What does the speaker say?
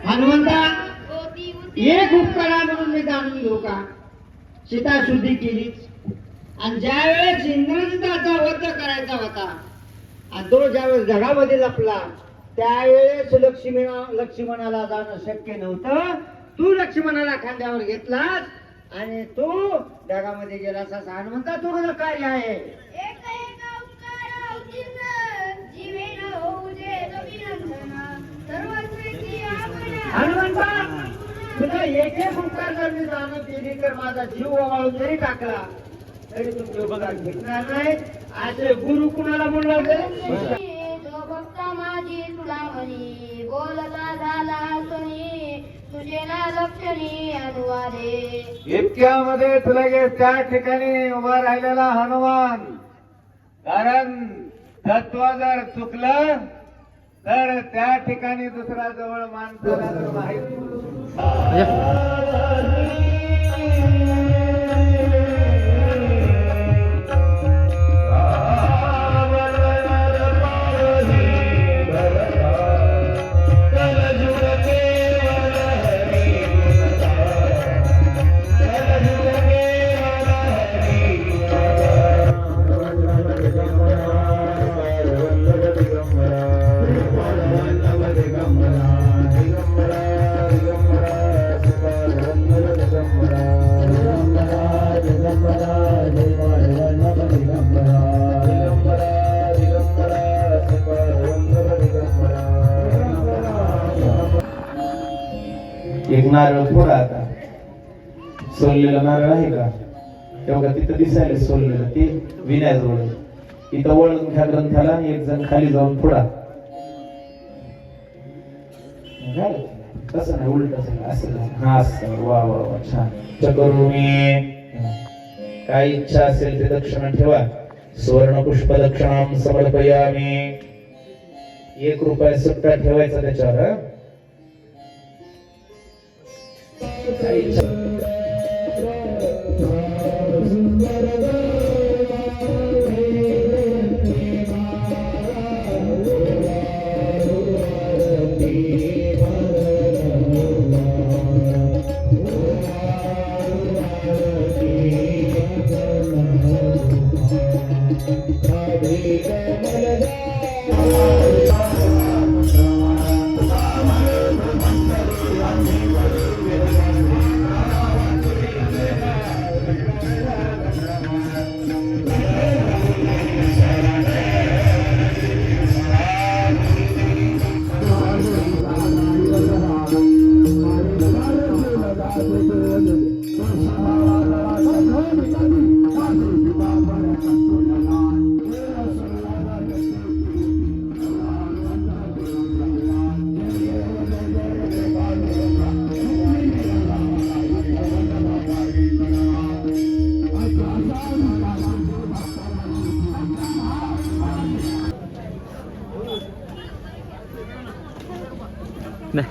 हनुमंता एक उपकारा म्हणून मी जाणून घेऊ का? सीता शुद्धी केली आणि ज्यावेळेस इंद्रजिताचा वध करायचा होता आणि तो ज्यावेळेस जगामध्ये लपला त्यावेळेस लक्ष्मणाला जाणं शक्य नव्हतं. तू लक्ष्मणाला खांद्यावर घेतलास आणि तू जगामध्ये गेलास. असा हनुमंता तुझं कार्य आहे. हनुमंता तुझा एक एक उपकार जर मी जाणं केली तर माझा जीव ओवाळून जरी टाकला तरी तुमचे उपकार घेतणार नाही. असे गुरु कुणाला बोलला भक्त माझी तुला म्हणी बोलता झाला सुनी तुझे ना लक्षणी अनुवादे. इतक्यामध्ये लगेच त्या ठिकाणी उभा राहिलेला हनुमान, कारण तत्व जर चुकलं तर त्या ठिकाणी दुसरा जवळ माणसाला तर माहिती. एक नारळ फोडा. आता सोललेला नारळ आहे का? तेव्हा तिथं दिसायला सोललेलं ते विण्याजवळ. इथं वळून घ्या ग्रंथाला आणि एक जण खाली जाऊन फोडा. कसं नाही उलट असं. हा असं. वा वा वा छान. करून काय इच्छा असेल ते दक्षिणा ठेवा. सुवर्ण पुष्प दक्षिणाम समर्पयामी. 1 रुपया सुट्टा ठेवायचा त्याच्यावर. नाही